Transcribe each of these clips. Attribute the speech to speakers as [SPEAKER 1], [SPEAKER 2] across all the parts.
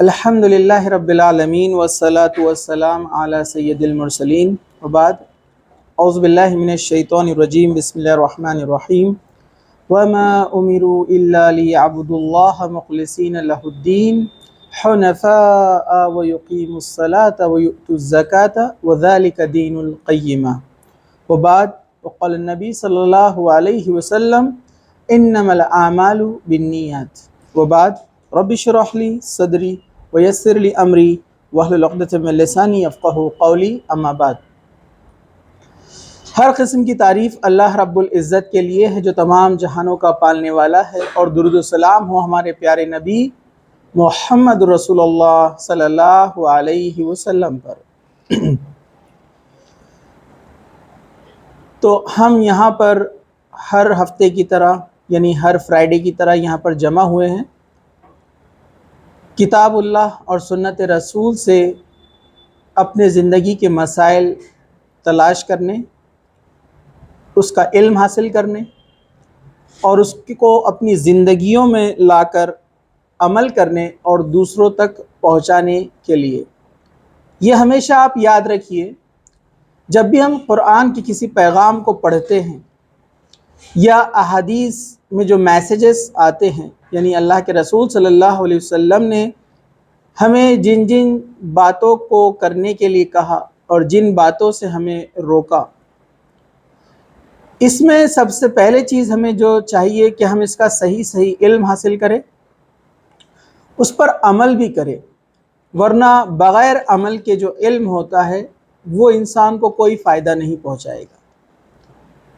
[SPEAKER 1] الحمدللہ رب العالمین والصلاة والسلام علی سید المرسلین وبعد اعوذ باللہ من الشیطان الرجیم بسم اللہ الرحمن الرحیم وما امروا الا لیعبدوا اللہ مخلصین لہ الدین حنفاء ویقیموا الصلاة ویؤتوا الزکاة وذلک دین القیمہ وبعد وقال النبی صلی اللہ علیہ وسلم انما الاعمال بالنیات وبعد رب اشرح لی صدری ویسر لی امری واحلل عقدۃ من لسانی یفقہوا قولی اما بعد۔ ہر قسم کی تعریف اللہ رب العزت کے لیے ہے جو تمام جہانوں کا پالنے والا ہے، اور درود و سلام ہو ہمارے پیارے نبی محمد رسول اللہ صلی اللہ علیہ وسلم پر۔ تو ہم یہاں پر ہر ہفتے کی طرح یعنی ہر فرائیڈے کی طرح یہاں پر جمع ہوئے ہیں، کتاب اللہ اور سنت رسول سے اپنے زندگی کے مسائل تلاش کرنے، اس کا علم حاصل کرنے اور اس کو اپنی زندگیوں میں لا کر عمل کرنے اور دوسروں تک پہنچانے کے لیے۔ یہ ہمیشہ آپ یاد رکھیے، جب بھی ہم قرآن کے کسی پیغام کو پڑھتے ہیں یا احادیث میں جو میسیجز آتے ہیں، یعنی اللہ کے رسول صلی اللہ علیہ وسلم نے ہمیں جن جن باتوں کو کرنے کے لیے کہا اور جن باتوں سے ہمیں روکا، اس میں سب سے پہلے چیز ہمیں جو چاہیے کہ ہم اس کا صحیح علم حاصل کریں، اس پر عمل بھی کریں، ورنہ بغیر عمل کے جو علم ہوتا ہے وہ انسان کو کوئی فائدہ نہیں پہنچائے گا،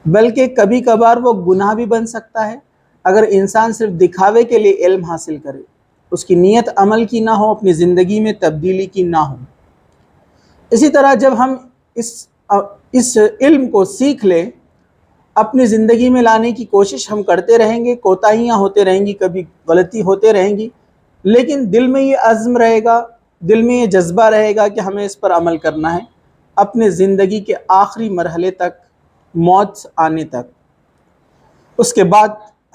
[SPEAKER 1] بلکہ کبھی کبھار وہ گناہ بھی بن سکتا ہے اگر انسان صرف دکھاوے کے لیے علم حاصل کرے، اس کی نیت عمل کی نہ ہو، اپنی زندگی میں تبدیلی کی نہ ہو۔ اسی طرح جب ہم اس علم کو سیکھ لیں، اپنی زندگی میں لانے کی کوشش ہم کرتے رہیں گے، کوتاہیاں ہوتے رہیں گی، کبھی غلطی ہوتے رہیں گی، لیکن دل میں یہ عزم رہے گا، دل میں یہ جذبہ رہے گا کہ ہمیں اس پر عمل کرنا ہے اپنے زندگی کے آخری مرحلے تک، موت آنے تک۔ اس کے بعد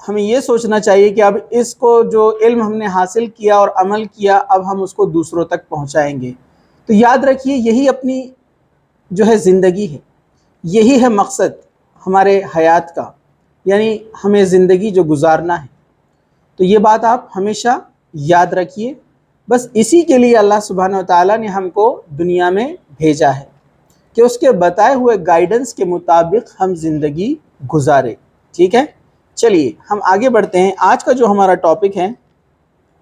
[SPEAKER 1] ہمیں یہ سوچنا چاہیے کہ اب اس کو جو علم ہم نے حاصل کیا اور عمل کیا، اب ہم اس کو دوسروں تک پہنچائیں گے۔ تو یاد رکھیے، یہی اپنی جو ہے زندگی ہے، یہی ہے مقصد ہمارے حیات کا، یعنی ہمیں زندگی جو گزارنا ہے۔ تو یہ بات آپ ہمیشہ یاد رکھیے، بس اسی کے لیے اللہ سبحانہ وتعالیٰ نے ہم کو دنیا میں بھیجا ہے کہ اس کے بتائے ہوئے گائیڈنس کے مطابق ہم زندگی گزارے۔ ٹھیک ہے، چلیے ہم آگے بڑھتے ہیں۔ آج کا جو ہمارا ٹاپک ہے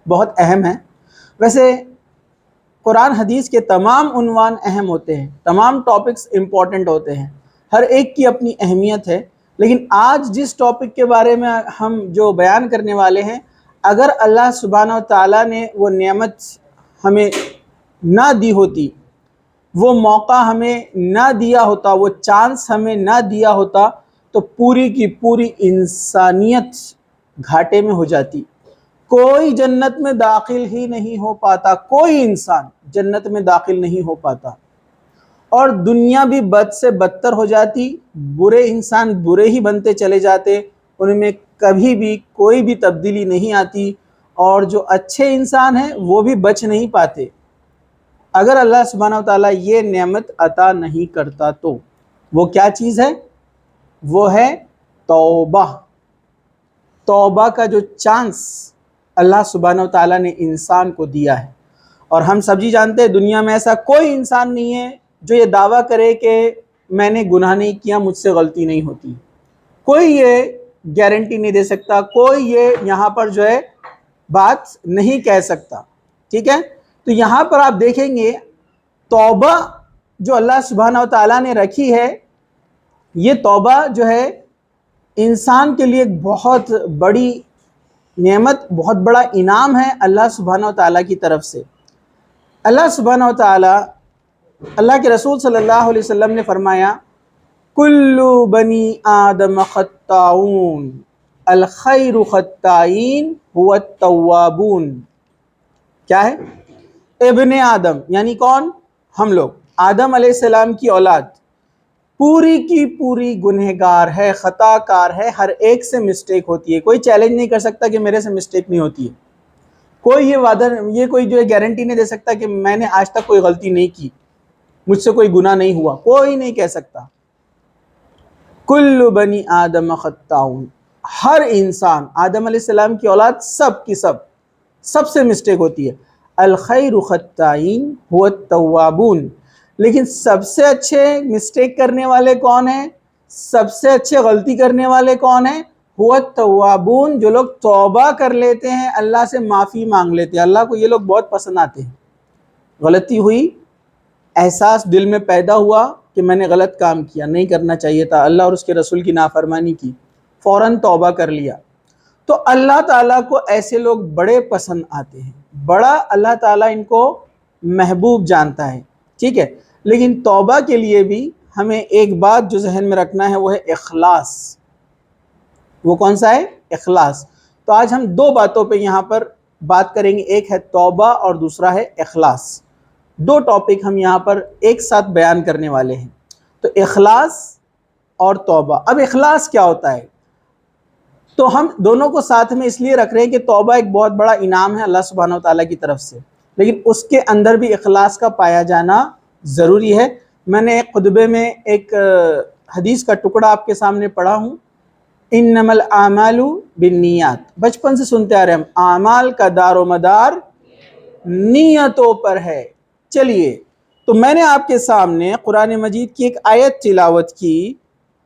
[SPEAKER 1] بہت اہم ہے۔ ویسے قرآن حدیث کے تمام عنوان اہم ہوتے ہیں، تمام ٹاپکس امپورٹنٹ ہوتے ہیں، ہر ایک کی اپنی اہمیت ہے، لیکن آج جس ٹاپک کے بارے میں ہم جو بیان کرنے والے ہیں، اگر اللہ سبحانہ وتعالیٰ نے وہ نعمت ہمیں نہ دی ہوتی، وہ موقع ہمیں نہ دیا ہوتا، وہ چانس ہمیں نہ دیا ہوتا، تو پوری کی پوری انسانیت گھاٹے میں ہو جاتی، کوئی جنت میں داخل ہی نہیں ہو پاتا، کوئی انسان جنت میں داخل نہیں ہو پاتا، اور دنیا بھی بد سے بدتر ہو جاتی، برے انسان برے ہی بنتے چلے جاتے، ان میں کبھی بھی کوئی بھی تبدیلی نہیں آتی، اور جو اچھے انسان ہیں وہ بھی بچ نہیں پاتے اگر اللہ سبحانہ وتعالیٰ یہ نعمت عطا نہیں کرتا تو۔ وہ کیا چیز ہے؟ وہ ہے توبہ۔ توبہ کا جو چانس اللہ سبحانہ وتعالیٰ نے انسان کو دیا ہے، اور ہم سبھی جانتے ہیں دنیا میں ایسا کوئی انسان نہیں ہے جو یہ دعویٰ کرے کہ میں نے گناہ نہیں کیا، مجھ سے غلطی نہیں ہوتی۔ کوئی یہ گارنٹی نہیں دے سکتا، کوئی یہ یہاں پر جو ہے بات نہیں کہہ سکتا۔ ٹھیک ہے، تو یہاں پر آپ دیکھیں گے توبہ جو اللہ سبحانہ وتعالیٰ نے رکھی ہے، یہ توبہ جو ہے انسان کے لیے ایک بہت بڑی نعمت، بہت بڑا انعام ہے اللہ سبحانہ وتعالیٰ کی طرف سے۔ اللہ سبحانہ وتعالیٰ، اللہ کے رسول صلی اللہ علیہ وسلم نے فرمایا، کل بنی آدم خطاؤن الخیر خطائین هو التوابون۔ کیا ہے؟ ابن آدم یعنی کون؟ ہم لوگ، آدم علیہ السلام کی اولاد، پوری کی پوری گنہگار ہے، خطا کار ہے، ہر ایک سے مسٹیک ہوتی ہے، کوئی چیلنج نہیں کر سکتا کہ میرے سے مسٹیک نہیں ہوتی ہے۔ کوئی یہ کوئی جو ہے گارنٹی نہیں دے سکتا کہ میں نے آج تک کوئی غلطی نہیں کی، مجھ سے کوئی گناہ نہیں ہوا، کوئی نہیں کہہ سکتا۔ کل بنی آدم خطاؤن، ہر انسان، آدم علیہ السلام کی اولاد سب کی سب سے مسٹیک ہوتی ہے۔ الخیر خطائین هو التوابون، لیکن سب سے اچھے مسٹیک کرنے والے کون ہیں؟ سب سے اچھے غلطی کرنے والے کون ہیں؟ هو التوابون، جو لوگ توبہ کر لیتے ہیں، اللہ سے معافی مانگ لیتے ہیں۔ اللہ کو یہ لوگ بہت پسند آتے ہیں۔ غلطی ہوئی، احساس دل میں پیدا ہوا کہ میں نے غلط کام کیا، نہیں کرنا چاہیے تھا، اللہ اور اس کے رسول کی نافرمانی کی، فوراً توبہ کر لیا، تو اللہ تعالیٰ کو ایسے لوگ بڑے پسند آتے ہیں، بڑا اللہ تعالیٰ ان کو محبوب جانتا ہے، ٹھیک ہے۔ لیکن توبہ کے لیے بھی ہمیں ایک بات جو ذہن میں رکھنا ہے، وہ ہے اخلاص۔ وہ کون سا ہے؟ اخلاص۔ تو آج ہم دو باتوں پہ یہاں پر بات کریں گے، ایک ہے توبہ اور دوسرا ہے اخلاص۔ دو ٹاپک ہم یہاں پر ایک ساتھ بیان کرنے والے ہیں، تو اخلاص اور توبہ۔ اب اخلاص کیا ہوتا ہے؟ تو ہم دونوں کو ساتھ میں اس لیے رکھ رہے ہیں کہ توبہ ایک بہت بڑا انعام ہے اللہ سبحانہ وتعالیٰ کی طرف سے، لیکن اس کے اندر بھی اخلاص کا پایا جانا ضروری ہے۔ میں نے ایک خطبے میں ایک حدیث کا ٹکڑا آپ کے سامنے پڑھا ہوں، انما الاعمال بالنیات، بچپن سے سنتے آ رہے ہم، اعمال کا دار و مدار نیتوں پر ہے۔ چلیے، تو میں نے آپ کے سامنے قرآن مجید کی ایک آیت تلاوت کی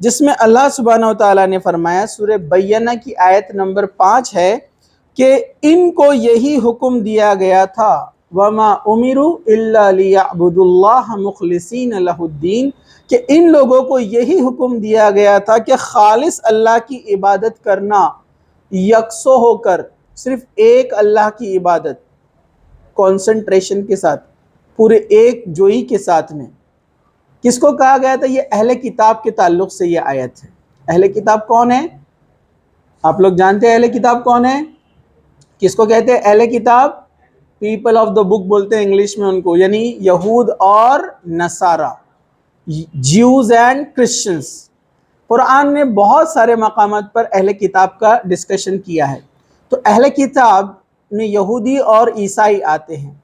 [SPEAKER 1] جس میں اللہ سبحانہ وتعالیٰ نے فرمایا، سورہ بینہ کی آیت نمبر 5 ہے کہ ان کو یہی حکم دیا گیا تھا، وَمَا أُمِرُوا إِلَّا لِيَعْبُدُوا اللَّهَ مُخْلِصِينَ لَهُ الدِّينَ، کہ ان لوگوں کو یہی حکم دیا گیا تھا کہ خالص اللہ کی عبادت کرنا، یکسو ہو کر، صرف ایک اللہ کی عبادت، کانسنٹریشن کے ساتھ، پورے ایک جوئی کے ساتھ میں۔ کس کو کہا گیا تھا؟ یہ اہل کتاب کے تعلق سے یہ آیت ہے۔ اہل کتاب کون ہے؟ آپ لوگ جانتے ہیں اہل کتاب کون ہے؟ کس کو کہتے ہیں اہل کتاب؟ پیپل آف دا بک بولتے ہیں انگلش میں ان کو، یعنی یہود اور نصارہ، جیوز اینڈ کرسچنز۔ قرآن نے بہت سارے مقامات پر اہل کتاب کا ڈسکشن کیا ہے۔ تو اہل کتاب میں یہودی اور عیسائی آتے ہیں،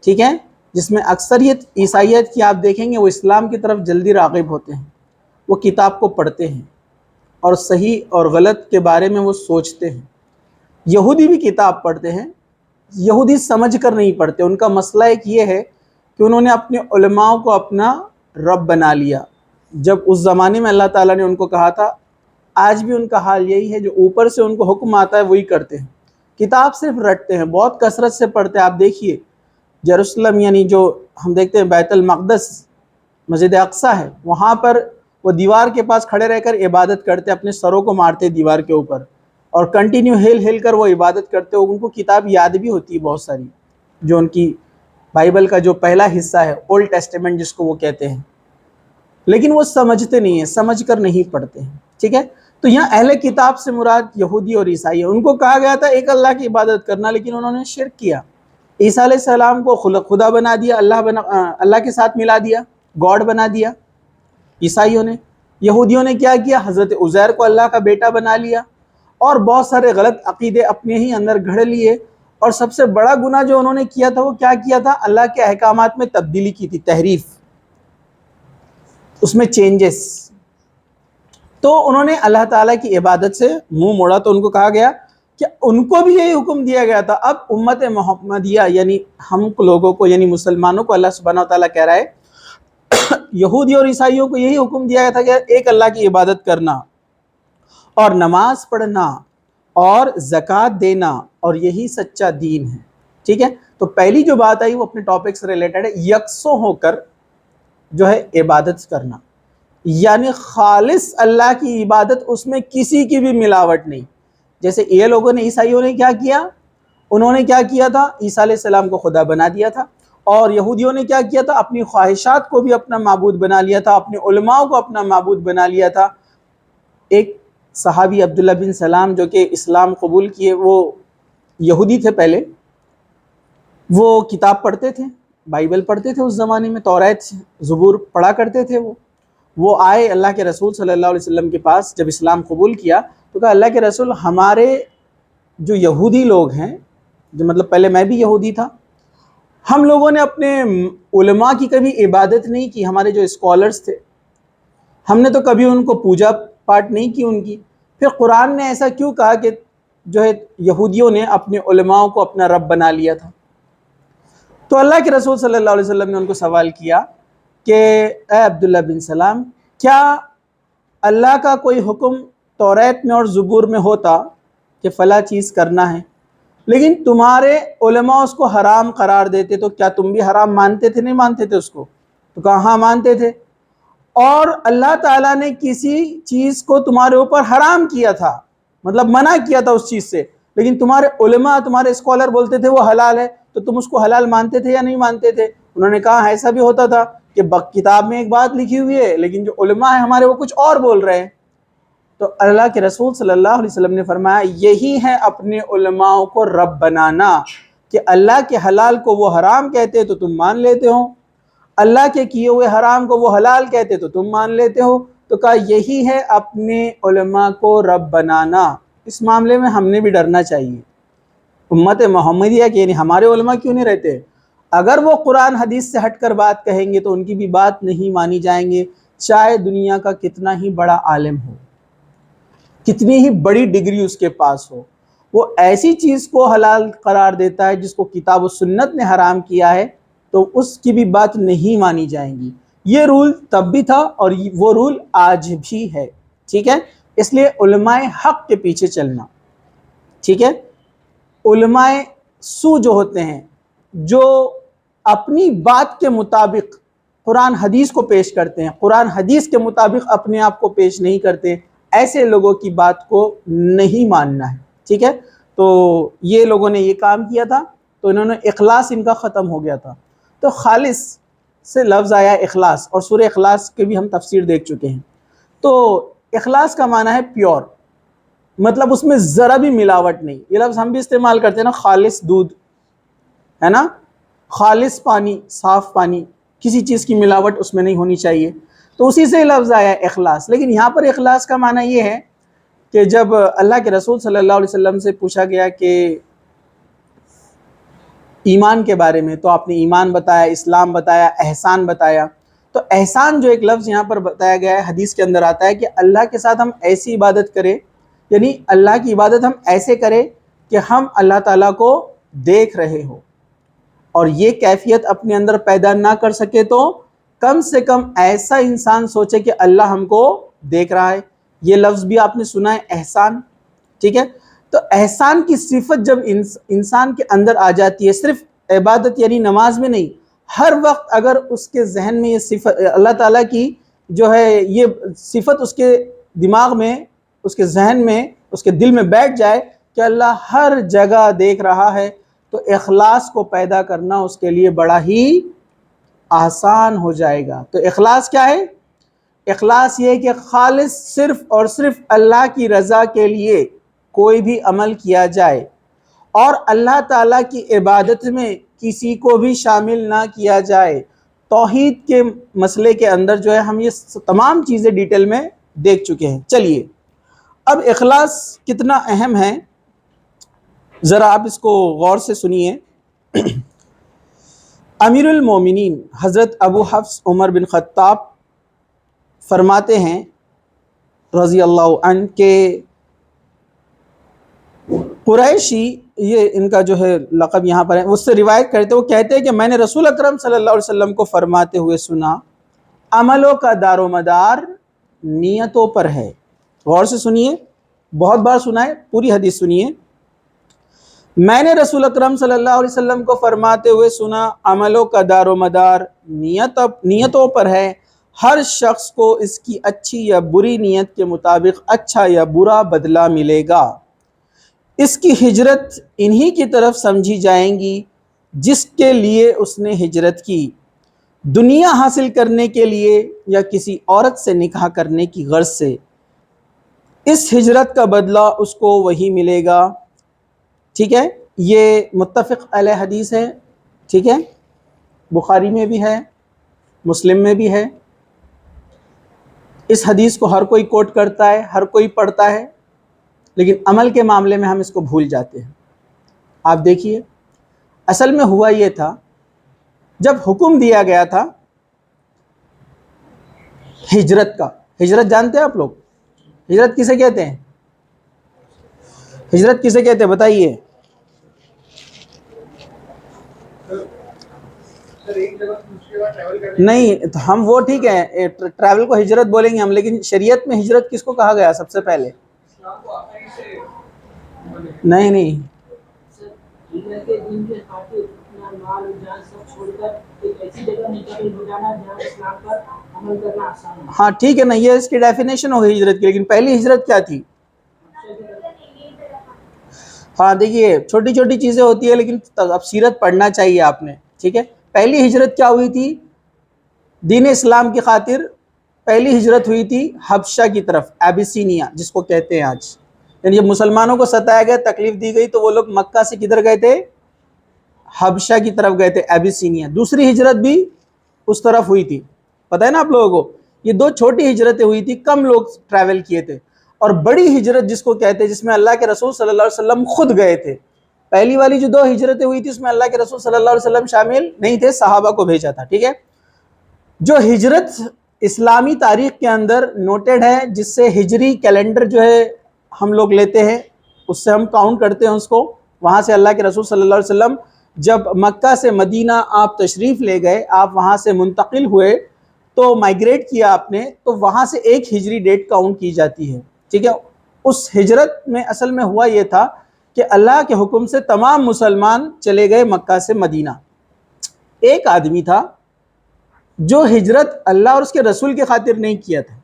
[SPEAKER 1] ٹھیک ہے، جس میں اکثریت عیسائیت کی آپ دیکھیں گے وہ اسلام کی طرف جلدی راغب ہوتے ہیں، وہ کتاب کو پڑھتے ہیں اور صحیح اور غلط کے بارے میں وہ سوچتے ہیں۔ یہودی بھی کتاب پڑھتے ہیں، یہودی سمجھ کر نہیں پڑھتے، ان کا مسئلہ ایک یہ ہے کہ انہوں نے اپنے علماء کو اپنا رب بنا لیا۔ جب اس زمانے میں اللہ تعالیٰ نے ان کو کہا تھا، آج بھی ان کا حال یہی ہے، جو اوپر سے ان کو حکم آتا ہے وہی کرتے ہیں، کتاب صرف رٹتے ہیں، بہت کثرت سے پڑھتے ہیں۔ آپ دیکھیے یروشلم، یعنی جو ہم دیکھتے ہیں بیت المقدس، مسجد اقصیٰ ہے، وہاں پر وہ دیوار کے پاس کھڑے رہ کر عبادت کرتے، اپنے سروں کو مارتے دیوار کے اوپر اور کنٹینیو ہل کر وہ عبادت کرتے۔ ان کو کتاب یاد بھی ہوتی ہے بہت ساری، جو ان کی بائبل کا جو پہلا حصہ ہے، اولڈ ٹیسٹمنٹ جس کو وہ کہتے ہیں، لیکن وہ سمجھتے نہیں ہیں، سمجھ کر نہیں پڑھتے ہیں، ٹھیک ہے۔ تو یہاں اہل کتاب سے مراد یہودی اور عیسائی ہے۔ ان کو کہا گیا تھا ایک اللہ کی عبادت کرنا، لیکن انہوں نے شرک کیا، عیسیٰ علیہ السلام کو خدا بنا دیا، اللہ کے ساتھ ملا دیا، گاڈ بنا دیا عیسائیوں نے۔ یہودیوں نے کیا کیا؟ حضرت عزیر کو اللہ کا بیٹا بنا لیا، اور بہت سارے غلط عقیدے اپنے ہی اندر گھڑ لیے۔ اور سب سے بڑا گناہ جو انہوں نے کیا تھا وہ کیا کیا تھا؟ اللہ کے احکامات میں تبدیلی کی تھی، تحریف، اس میں چینجز۔ تو انہوں نے اللہ تعالیٰ کی عبادت سے منہ موڑا، تو ان کو کہا گیا کہ ان کو بھی یہی حکم دیا گیا تھا۔ اب امت محمدیہ یعنی ہم لوگوں کو، یعنی مسلمانوں کو اللہ سبحانہ وتعالیٰ کہہ رہا ہے یہودی اور عیسائیوں کو یہی حکم دیا گیا تھا کہ ایک اللہ کی عبادت کرنا اور نماز پڑھنا اور زکوٰۃ دینا، اور یہی سچا دین ہے، ٹھیک ہے۔ تو پہلی جو بات آئی وہ اپنے ٹاپک سے ریلیٹڈ ہے، یکسو ہو کر جو ہے عبادت کرنا، یعنی خالص اللہ کی عبادت، اس میں کسی کی بھی ملاوٹ نہیں۔ جیسے یہ لوگوں نے، عیسائیوں نے کیا کیا؟ انہوں نے کیا کیا تھا؟ عیسیٰ علیہ السلام کو خدا بنا دیا تھا، اور یہودیوں نے کیا کیا تھا؟ اپنی خواہشات کو بھی اپنا معبود بنا لیا تھا، اپنے علماء کو اپنا معبود بنا لیا تھا۔ ایک صحابی عبداللہ بن سلام جو کہ اسلام قبول کیے، وہ یہودی تھے پہلے، وہ کتاب پڑھتے تھے، بائبل پڑھتے تھے، اس زمانے میں توریت زبور پڑھا کرتے تھے۔ وہ آئے اللہ کے رسول صلی اللہ علیہ وسلم کے پاس، جب اسلام قبول کیا تو کہا اللہ کے رسول، ہمارے جو یہودی لوگ ہیں مطلب پہلے میں بھی یہودی تھا، ہم لوگوں نے اپنے علماء کی کبھی عبادت نہیں کی، ہمارے جو اسکالرز تھے ہم نے تو کبھی ان کو پوجا پاٹ نہیں کی ان کی، پھر قرآن نے ایسا کیوں کہا کہ جو ہے یہودیوں نے اپنے علماء کو اپنا رب بنا لیا تھا؟ تو اللہ کے رسول صلی اللہ علیہ وسلم نے ان کو سوال کیا کہ اے عبداللہ بن سلام، کیا اللہ کا کوئی حکم توریت میں اور زبور میں ہوتا کہ فلاں چیز کرنا ہے، لیکن تمہارے علماء اس کو حرام قرار دیتے، تو کیا تم بھی حرام مانتے تھے؟ نہیں مانتے تھے اس کو؟ تو کہا ہاں مانتے تھے۔ اور اللہ تعالیٰ نے کسی چیز کو تمہارے اوپر حرام کیا تھا، مطلب منع کیا تھا اس چیز سے، لیکن تمہارے علماء تمہارے اسکالر بولتے تھے وہ حلال ہے، تو تم اس کو حلال مانتے تھے یا نہیں مانتے تھے؟ انہوں نے کہا ایسا بھی ہوتا تھا کہ کتاب میں ایک بات لکھی ہوئی ہے لیکن جو علماء ہیں ہمارے وہ کچھ اور بول رہے ہیں۔ تو اللہ کے رسول صلی اللہ علیہ وسلم نے فرمایا یہی ہے اپنے علماء کو رب بنانا، کہ اللہ کے حلال کو وہ حرام کہتے تو تم مان لیتے ہو، اللہ کے کیے ہوئے حرام کو وہ حلال کہتے تو تم مان لیتے ہو۔ تو کہا یہی ہے اپنے علماء کو رب بنانا۔ اس معاملے میں ہم نے بھی ڈرنا چاہیے، امت محمدیہ کے یعنی ہمارے علماء کیوں نہیں رہتے؟ اگر وہ قرآن حدیث سے ہٹ کر بات کہیں گے تو ان کی بھی بات نہیں مانی جائیں گے، چاہے دنیا کا کتنا ہی بڑا عالم ہو، کتنی ہی بڑی ڈگری اس کے پاس ہو، وہ ایسی چیز کو حلال قرار دیتا ہے جس کو کتاب و سنت نے حرام کیا ہے تو اس کی بھی بات نہیں مانی جائیں گی۔ یہ رول تب بھی تھا اور وہ رول آج بھی ہے، ٹھیک ہے؟ اس لیے علماء حق کے پیچھے چلنا، ٹھیک ہے؟ علماء سو جو ہوتے ہیں، جو اپنی بات کے مطابق قرآن حدیث کو پیش کرتے ہیں، قرآن حدیث کے مطابق اپنے آپ کو پیش نہیں کرتے، ایسے لوگوں کی بات کو نہیں ماننا ہے، ٹھیک ہے؟ تو یہ لوگوں نے یہ کام کیا تھا، تو انہوں نے اخلاص ان کا ختم ہو گیا تھا۔ تو خالص سے لفظ آیا اخلاص، اور سورہ اخلاص کے بھی ہم تفسیر دیکھ چکے ہیں۔ تو اخلاص کا معنی ہے پیور، مطلب اس میں ذرا بھی ملاوٹ نہیں۔ یہ لفظ ہم بھی استعمال کرتے ہیں نا، خالص دودھ ہے نا، خالص پانی، صاف پانی، کسی چیز کی ملاوٹ اس میں نہیں ہونی چاہیے، تو اسی سے لفظ آیا اخلاص۔ لیکن یہاں پر اخلاص کا معنی یہ ہے کہ جب اللہ کے رسول صلی اللہ علیہ وسلم سے پوچھا گیا کہ ایمان کے بارے میں، تو آپ نے ایمان بتایا، اسلام بتایا، احسان بتایا۔ تو احسان جو ایک لفظ یہاں پر بتایا گیا ہے حدیث کے اندر آتا ہے کہ اللہ کے ساتھ ہم ایسی عبادت کریں، یعنی اللہ کی عبادت ہم ایسے کریں کہ ہم اللہ تعالیٰ کو دیکھ رہے ہو، اور یہ کیفیت اپنے اندر پیدا نہ کر سکے تو کم سے کم ایسا انسان سوچے کہ اللہ ہم کو دیکھ رہا ہے۔ یہ لفظ بھی آپ نے سنا ہے احسان، ٹھیک ہے؟ تو احسان کی صفت جب انسان کے اندر آ جاتی ہے، صرف عبادت یعنی نماز میں نہیں، ہر وقت اگر اس کے ذہن میں یہ صفت اللہ تعالیٰ کی جو ہے یہ صفت اس کے دماغ میں، اس کے ذہن میں، اس کے دل میں بیٹھ جائے کہ اللہ ہر جگہ دیکھ رہا ہے، تو اخلاص کو پیدا کرنا اس کے لیے بڑا ہی آسان ہو جائے گا۔ تو اخلاص کیا ہے؟ اخلاص یہ ہے کہ خالص صرف اور صرف اللہ کی رضا کے لیے کوئی بھی عمل کیا جائے، اور اللہ تعالیٰ کی عبادت میں کسی کو بھی شامل نہ کیا جائے۔ توحید کے مسئلے کے اندر جو ہے ہم یہ تمام چیزیں ڈیٹیل میں دیکھ چکے ہیں۔ چلیے اب اخلاص کتنا اہم ہے ذرا آپ اس کو غور سے سنیے۔ امیر المومنین حضرت ابو حفص عمر بن خطاب فرماتے ہیں رضی اللہ عنہ کہ قریشی، یہ ان کا جو ہے لقب یہاں پر ہے، اس سے روایت کرتے، وہ کہتے ہیں کہ میں نے رسول اکرم صلی اللہ علیہ وسلم کو فرماتے ہوئے سنا عملوں کا دار و مدار نیتوں پر ہے۔ غور سے سنیے، بہت بار سنا ہے، پوری حدیث سنیے۔ میں نے رسول اکرم صلی اللہ علیہ وسلم کو فرماتے ہوئے سنا عملوں کا دار و مدار نیتوں پر ہے، ہر شخص کو اس کی اچھی یا بری نیت کے مطابق اچھا یا برا بدلہ ملے گا۔ اس کی ہجرت انہی کی طرف سمجھی جائیں گی جس کے لیے اس نے ہجرت کی، دنیا حاصل کرنے کے لیے یا کسی عورت سے نکاح کرنے کی غرض سے، اس ہجرت کا بدلہ اس کو وہی ملے گا۔ ٹھیک ہے، یہ متفق علیہ حدیث ہے، ٹھیک ہے، بخاری میں بھی ہے، مسلم میں بھی ہے۔ اس حدیث کو ہر کوئی کوٹ کرتا ہے، ہر کوئی پڑھتا ہے، لیکن عمل کے معاملے میں ہم اس کو بھول جاتے ہیں۔ آپ دیکھیے اصل میں ہوا یہ تھا، جب حکم دیا گیا تھا ہجرت کا، ہجرت جانتے ہیں آپ لوگ؟ ہجرت کسے کہتے ہیں؟ ہجرت کسے کہتے ہیں بتائیے؟ نہیں تو ہم وہ ٹھیک ہے ٹریول کو ہجرت بولیں گے ہم، لیکن شریعت میں ہجرت کس کو کہا گیا سب سے پہلے؟ نہیں نہیں، ہاں ٹھیک ہے نا، یہ اس کی ڈیفینیشن ہوگی ہجرت کی، لیکن پہلی ہجرت کیا تھی؟ ہاں دیکھیے چھوٹی چھوٹی چیزیں ہوتی ہے، لیکن اب سیرت پڑھنا چاہیے آپ نے، ٹھیک ہے؟ پہلی ہجرت کیا ہوئی تھی دین اسلام کی خاطر؟ پہلی ہجرت ہوئی تھی حبشہ کی طرف، ایبیسینیا جس کو کہتے ہیں آج، یعنی جب مسلمانوں کو ستایا گیا، تکلیف دی گئی، تو وہ لوگ مکہ سے کدھر گئے تھے؟ حبشہ کی طرف گئے تھے، ایبیسینیا۔ دوسری ہجرت بھی اس طرف ہوئی تھی، پتہ ہے نا آپ لوگوں کو؟ یہ دو چھوٹی ہجرتیں ہوئی تھی، کم لوگ ٹریول کیے تھے، اور بڑی ہجرت جس کو کہتے ہیں جس میں اللہ کے رسول صلی اللہ علیہ وسلم خود گئے تھے۔ پہلی والی جو دو ہجرتیں ہوئی تھی اس میں اللہ کے رسول صلی اللہ علیہ وسلم شامل نہیں تھے، صحابہ کو بھیجا تھا، ٹھیک ہے؟ جو ہجرت اسلامی تاریخ کے اندر نوٹڈ ہے، جس سے ہجری کیلنڈر جو ہے ہم لوگ لیتے ہیں، اس سے ہم کاؤنٹ کرتے ہیں اس کو، وہاں سے اللہ کے رسول صلی اللہ علیہ وسلم جب مکہ سے مدینہ آپ تشریف لے گئے، آپ وہاں سے منتقل ہوئے تو مائگریٹ کیا آپ نے، تو وہاں سے ایک ہجری ڈیٹ کاؤنٹ کی جاتی ہے، ٹھیک ہے؟ اس ہجرت میں اصل میں ہوا یہ تھا کہ اللہ کے حکم سے تمام مسلمان چلے گئے مکہ سے مدینہ۔ ایک آدمی تھا جو ہجرت اللہ اور اس کے رسول کی خاطر نہیں کیا تھا،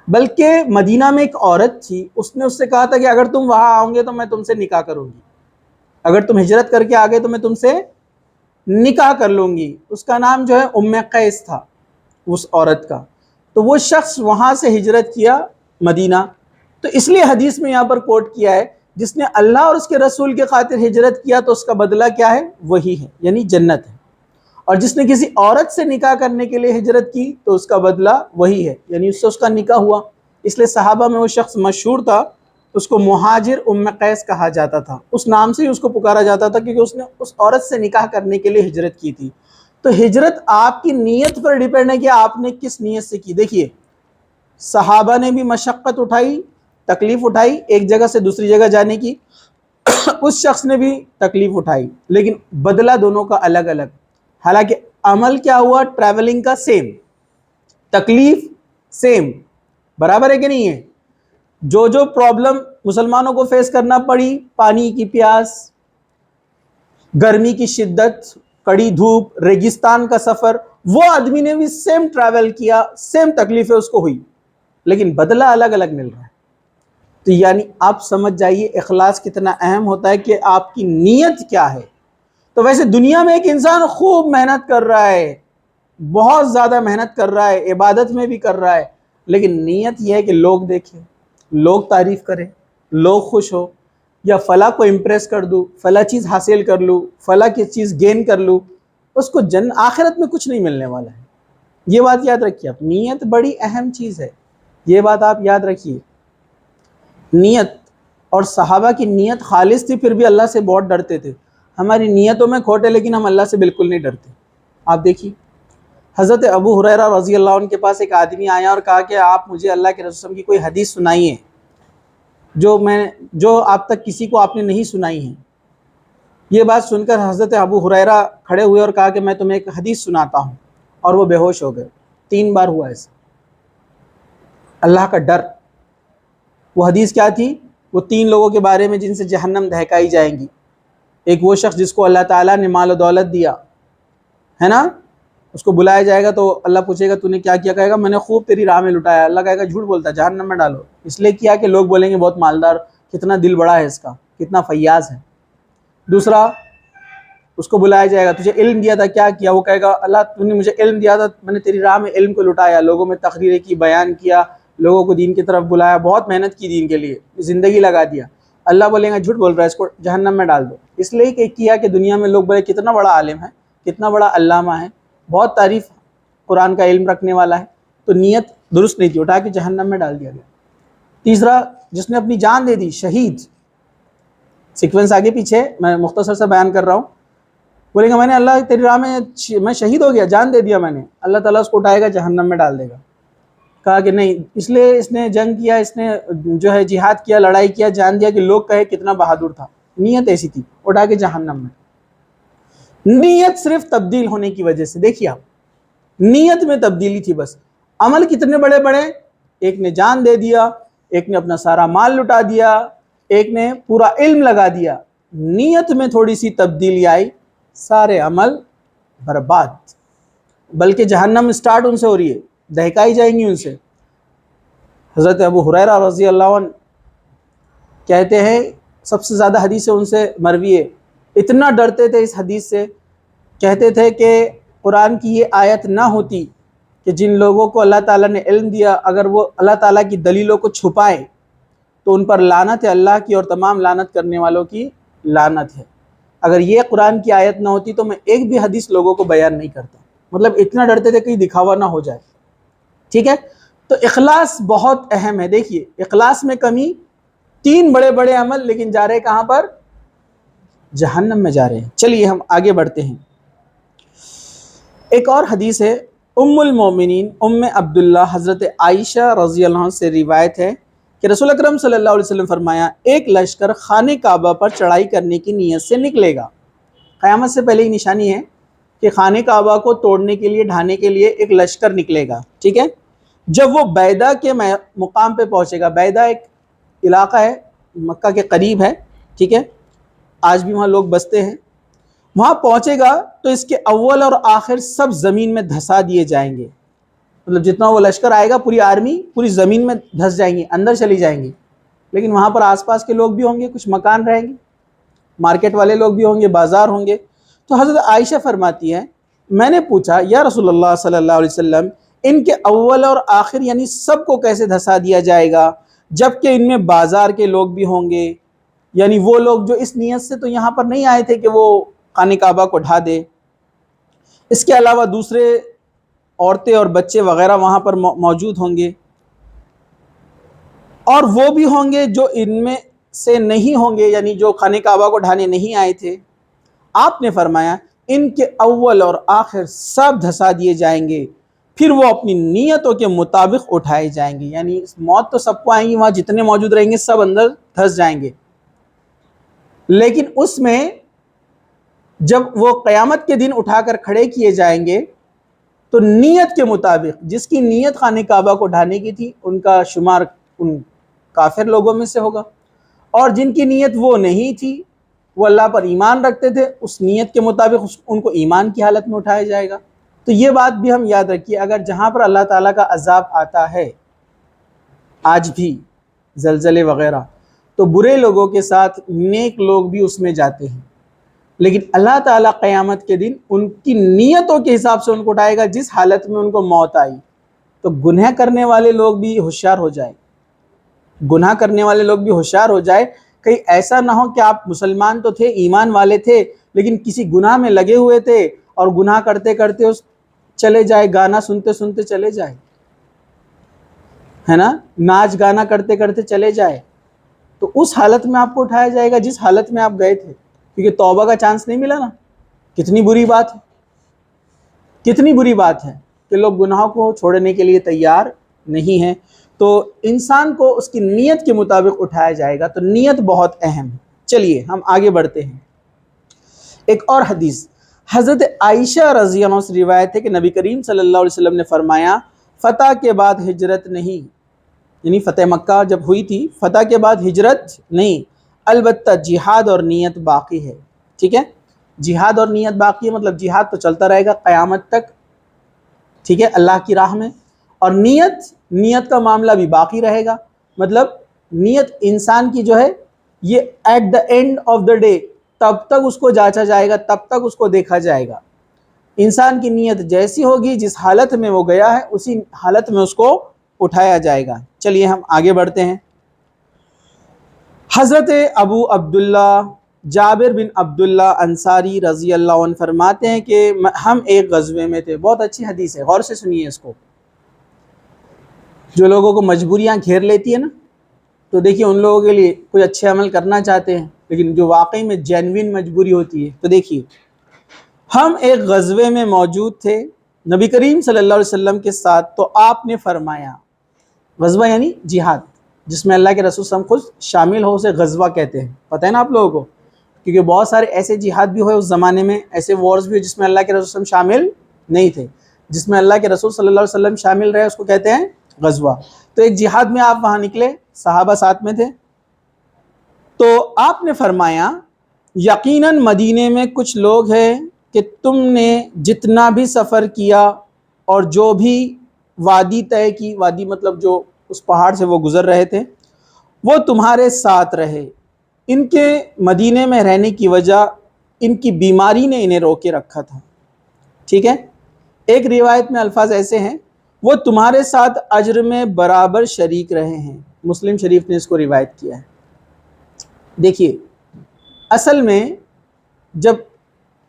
[SPEAKER 1] بلکہ مدینہ میں ایک عورت تھی، اس نے اس سے کہا تھا کہ اگر تم وہاں آؤ گے تو میں تم سے نکاح کروں گی، اگر تم ہجرت کر کے آگے تو میں تم سے نکاح کر لوں گی۔ اس کا نام جو ہے ام قیس تھا اس عورت کا۔ تو وہ شخص وہاں سے ہجرت کیا مدینہ، تو اس لیے حدیث میں یہاں پر کوٹ کیا ہے جس نے اللہ اور اس کے رسول کے خاطر ہجرت کیا تو اس کا بدلہ کیا ہے؟ وہی ہے، یعنی جنت ہے، اور جس نے کسی عورت سے نکاح کرنے کے لیے ہجرت کی تو اس کا بدلہ وہی ہے، یعنی اس سے اس کا نکاح ہوا۔ اس لیے صحابہ میں وہ شخص مشہور تھا، اس کو مہاجر ام قیس کہا جاتا تھا، اس نام سے ہی اس کو پکارا جاتا تھا کیونکہ اس نے اس عورت سے نکاح کرنے کے لیے ہجرت کی تھی۔ تو ہجرت آپ کی نیت پر ڈیپینڈ ہے کہ آپ نے کس نیت سے کی۔ دیکھیے صحابہ نے بھی مشقت اٹھائی، تکلیف اٹھائی ایک جگہ سے دوسری جگہ جانے کی، اس شخص نے بھی تکلیف اٹھائی، لیکن بدلہ دونوں کا الگ الگ، حالانکہ عمل کیا ہوا؟ ٹریولنگ کا سیم، تکلیف سیم، برابر ہے کہ نہیں ہے؟ جو پرابلم مسلمانوں کو فیس کرنا پڑی، پانی کی پیاس، گرمی کی شدت، کڑی دھوپ، ریگستان کا سفر، وہ آدمی نے بھی سیم ٹریول کیا، سیم تکلیفیں اس کو ہوئی، لیکن بدلہ الگ الگ مل رہا ہے۔ تو یعنی آپ سمجھ جائیے اخلاص کتنا اہم ہوتا ہے کہ آپ کی نیت کیا ہے۔ تو ویسے دنیا میں ایک انسان خوب محنت کر رہا ہے، بہت زیادہ محنت کر رہا ہے، عبادت میں بھی کر رہا ہے، لیکن نیت یہ ہے کہ لوگ دیکھیں، لوگ تعریف کریں، لوگ خوش ہو، یا فلاں کو امپریس کر دوں، فلاں چیز حاصل کر لوں، فلاں کی چیز گین کر لوں، اس کو آخرت میں کچھ نہیں ملنے والا ہے۔ یہ بات یاد رکھیے آپ، نیت بڑی اہم چیز ہے، یہ بات آپ یاد رکھیے۔ نیت، اور صحابہ کی نیت خالص تھی، پھر بھی اللہ سے بہت ڈرتے تھے۔ ہماری نیتوں میں کھوٹ ہے لیکن ہم اللہ سے بالکل نہیں ڈرتے۔ آپ دیکھیے حضرت ابو ہریرہ رضی اللہ عنہ کے پاس ایک آدمی آیا اور کہا کہ آپ مجھے اللہ کے رسول کی کوئی حدیث سنائیے جو آپ تک کسی کو آپ نے نہیں سنائی ہے۔ یہ بات سن کر حضرت ابو ہریرہ کھڑے ہوئے اور کہا کہ میں تمہیں ایک حدیث سناتا ہوں، اور وہ بے ہوش ہو گئے۔ 3 بار ہوا ایسا، اللہ کا ڈر۔ وہ حدیث کیا تھی؟ وہ 3 لوگوں کے بارے میں جن سے جہنم دہکائی جائیں گی۔ ایک وہ شخص جس کو اللہ تعالیٰ نے مال و دولت دیا ہے نا، اس کو بلایا جائے گا تو اللہ پوچھے گا تو نے کیا کیا؟ کہے گا میں نے خوب تیری راہ میں لٹایا۔ اللہ کہے گا جھوٹ بولتا ہے، جہنم میں ڈالو۔ اس لیے کیا کہ لوگ بولیں گے بہت مالدار، کتنا دل بڑا ہے اس کا، کتنا فیاض ہے۔ دوسرا، اس کو بلایا جائے گا تجھے علم دیا تھا، کیا کیا؟ وہ کہے گا اللہ تو نے مجھے علم دیا تھا، میں نے تیری راہ میں علم کو لٹایا، لوگوں میں تقریریں کی، بیان کیا، لوگوں کو دین کی طرف بلایا، بہت محنت کی دین کے لیے، زندگی لگا دیا۔ اللہ بولیں گا جھوٹ بول رہا ہے، اس کو جہنم میں ڈال دو۔ اس لیے کہ کیا کہ دنیا میں لوگ بولے کتنا بڑا عالم ہے، کتنا بڑا علامہ ہے، بہت تعریف قرآن کا علم رکھنے والا ہے، تو نیت درست نہیں تھی، اٹھا کے جہنم میں ڈال دیا گیا۔ تیسرا، جس نے اپنی جان دے دی، شہید، سیکوینس آگے پیچھے میں مختصر سے بیان کر رہا ہوں. بولیں گے میں نے اللہ تیری راہ میں شہید ہو گیا، جان دے دیا میں نے، اللہ تعالیٰ اس کو اٹھائے گا جہنم میں ڈال دے گا. کہا کہ نہیں، اس لیے اس نے جنگ کیا، اس نے جو ہے جہاد کیا، لڑائی کیا، جان دیا کہ لوگ کہے کتنا بہادر تھا. نیت ایسی تھی، اٹھا کے جہنم میں. نیت صرف تبدیل ہونے کی وجہ سے، دیکھیے آپ، نیت میں تبدیلی تھی بس. عمل کتنے بڑے بڑے، ایک نے جان دے دیا، ایک نے اپنا سارا مال لٹا دیا، ایک نے پورا علم لگا دیا. نیت میں تھوڑی سی تبدیلی آئی، سارے عمل برباد، بلکہ جہنم سٹارٹ ان سے ہو رہی ہے، دہکائی جائیں گی ان سے. حضرت ابو ہریرہ رضی اللہ عنہ کہتے ہیں، سب سے زیادہ حدیث ان سے مروی ہے، اتنا ڈرتے تھے اس حدیث سے، کہتے تھے کہ قرآن کی یہ آیت نہ ہوتی کہ جن لوگوں کو اللہ تعالیٰ نے علم دیا اگر وہ اللہ تعالیٰ کی دلیلوں کو چھپائیں تو ان پر لعنت ہے اللہ کی، اور تمام لعنت کرنے والوں کی لعنت ہے. اگر یہ قرآن کی آیت نہ ہوتی تو میں ایک بھی حدیث لوگوں کو بیان نہیں کرتا. مطلب اتنا ڈرتے تھے کہ دکھاوا نہ ہو جائے. ٹھیک ہے، تو اخلاص بہت اہم ہے. دیکھیے اخلاص میں کمی، 3 بڑے بڑے عمل، لیکن جا رہے کہاں پر؟ جہنم میں جا رہے ہیں. چلیے ہم آگے بڑھتے ہیں. ایک اور حدیث ہے، ام المومنین عبداللہ حضرت عائشہ رضی اللہ عنہ سے روایت ہے کہ رسول اکرم صلی اللہ علیہ وسلم فرمایا، ایک لشکر خانہ کعبہ پر چڑھائی کرنے کی نیت سے نکلے گا. قیامت سے پہلے ہی نشانی ہے کہ خانہ کعبہ کو توڑنے کے لیے، ڈھانے کے لیے ایک لشکر نکلے گا. ٹھیک ہے، جب وہ بیدا کے مقام پہ پہنچے گا، بیدا ایک علاقہ ہے مکہ کے قریب ہے، ٹھیک ہے، آج بھی وہاں لوگ بستے ہیں. وہاں پہنچے گا تو اس کے اول اور آخر سب زمین میں دھسا دیے جائیں گے. مطلب جتنا وہ لشکر آئے گا، پوری آرمی پوری زمین میں دھس جائیں گی، اندر چلی جائیں گی. لیکن وہاں پر آس پاس کے لوگ بھی ہوں گے، کچھ مکان رہیں گے، مارکیٹ والے لوگ بھی ہوں گے، بازار ہوں گے. تو حضرت عائشہ فرماتی ہے، میں نے پوچھا یا رسول اللہ صلی اللہ علیہ وسلم، ان کے اول اور آخر یعنی سب کو کیسے دھسا دیا جائے گا، جبکہ ان میں بازار کے لوگ بھی ہوں گے؟ یعنی وہ لوگ جو اس نیت سے تو یہاں پر نہیں آئے تھے کہ وہ خانہ کعبہ کو ڈھا دے. اس کے علاوہ دوسرے عورتیں اور بچے وغیرہ وہاں پر موجود ہوں گے، اور وہ بھی ہوں گے جو ان میں سے نہیں ہوں گے، یعنی جو خانہ کعبہ کو ڈھانے نہیں آئے تھے. آپ نے فرمایا ان کے اول اور آخر سب دھسا دیے جائیں گے، پھر وہ اپنی نیتوں کے مطابق اٹھائے جائیں گے. یعنی موت تو سب کو آئیں گی، وہاں جتنے موجود رہیں گے سب اندر دھس جائیں گے. لیکن اس میں جب وہ قیامت کے دن اٹھا کر کھڑے کیے جائیں گے تو نیت کے مطابق، جس کی نیت خانہ کعبہ کو ڈھانے کی تھی ان کا شمار ان کافر لوگوں میں سے ہوگا، اور جن کی نیت وہ نہیں تھی، وہ اللہ پر ایمان رکھتے تھے، اس نیت کے مطابق ان کو ایمان کی حالت میں اٹھایا جائے گا. تو یہ بات بھی ہم یاد رکھیے، اگر جہاں پر اللہ تعالیٰ کا عذاب آتا ہے آج بھی، زلزلے وغیرہ، تو برے لوگوں کے ساتھ نیک لوگ بھی اس میں جاتے ہیں. لیکن اللہ تعالیٰ قیامت کے دن ان کی نیتوں کے حساب سے ان کو اٹھائے گا، جس حالت میں ان کو موت آئی. تو گناہ کرنے والے لوگ بھی ہوشیار ہو جائیں، گناہ کرنے والے لوگ بھی ہوشیار ہو جائے. کہیں ایسا نہ ہو کہ آپ مسلمان تو تھے، ایمان والے تھے، لیکن کسی گناہ میں لگے ہوئے تھے اور گناہ کرتے کرتے چلے جائے، گانا سنتے سنتے چلے جائے، ہے نا، ناچ گانا کرتے کرتے چلے جائے. تو اس حالت میں آپ کو اٹھایا جائے گا جس حالت میں آپ گئے تھے، کیونکہ توبہ کا چانس نہیں ملا نا. کتنی بری بات ہے، کتنی بری بات ہے کہ لوگ گناہوں کو چھوڑنے کے لیے تیار نہیں ہیں. تو انسان کو اس کی نیت کے مطابق اٹھایا جائے گا. تو نیت بہت اہم ہے. چلیے ہم آگے بڑھتے ہیں. ایک اور حدیث حضرت عائشہ رضی اللہ عنہ سے روایت ہے کہ نبی کریم صلی اللہ علیہ وسلم نے فرمایا، فتح کے بعد ہجرت نہیں، یعنی فتح مکہ جب ہوئی تھی، فتح کے بعد ہجرت نہیں، البتہ جہاد اور نیت باقی ہے. ٹھیک ہے، جہاد اور نیت باقی ہے، مطلب جہاد تو چلتا رہے گا قیامت تک، ٹھیک ہے، اللہ کی راہ میں. اور نیت کا معاملہ بھی باقی رہے گا. مطلب نیت انسان کی جو ہے یہ at the end of the day تب تک اس کو جانچا جائے گا، تب تک اس کو دیکھا جائے گا. انسان کی نیت جیسی ہوگی، جس حالت میں وہ گیا ہے اسی حالت میں اس کو اٹھایا جائے گا. چلیے ہم آگے بڑھتے ہیں. حضرت ابو عبداللہ جابر بن عبداللہ انصاری رضی اللہ عنہ فرماتے ہیں کہ ہم ایک غزوے میں تھے. بہت اچھی حدیث ہے، غور سے سنیے اس کو. جو لوگوں کو مجبوریاں گھیر لیتی ہے نا، تو دیکھیے ان لوگوں کے لیے کوئی اچھے عمل کرنا چاہتے ہیں لیکن جو واقعی میں جینوین مجبوری ہوتی ہے. تو دیکھیے ہم ایک غزوے میں موجود تھے نبی کریم صلی اللہ علیہ وسلم کے ساتھ، تو آپ نے فرمایا، غزوہ یعنی جہاد جس میں اللہ کے رسول صلی اللہ علیہ وسلم خود شامل ہو، اسے غزوہ کہتے ہیں. پتہ ہے نا آپ لوگوں کو، کیونکہ بہت سارے ایسے جہاد بھی ہوئے اس زمانے میں، ایسے وارز بھی ہوئے جس میں اللہ کے رسول صلی اللہ علیہ وسلم شامل نہیں تھے. جس میں اللہ کے رسول صلی اللہ علیہ وسلم شامل رہے اس کو کہتے ہیں غزوہ. تو ایک جہاد میں آپ وہاں نکلے، صحابہ ساتھ میں تھے، تو آپ نے فرمایا یقیناً مدینے میں کچھ لوگ ہیں کہ تم نے جتنا بھی سفر کیا اور جو بھی وادی طے کی، وادی مطلب جو اس پہاڑ سے وہ گزر رہے تھے، وہ تمہارے ساتھ رہے. ان کے مدینے میں رہنے کی وجہ ان کی بیماری نے انہیں روکے رکھا تھا. ٹھیک ہے. ایک روایت میں الفاظ ایسے ہیں، وہ تمہارے ساتھ اجر میں برابر شریک رہے ہیں. مسلم شریف نے اس کو روایت کیا ہے. دیکھیے اصل میں جب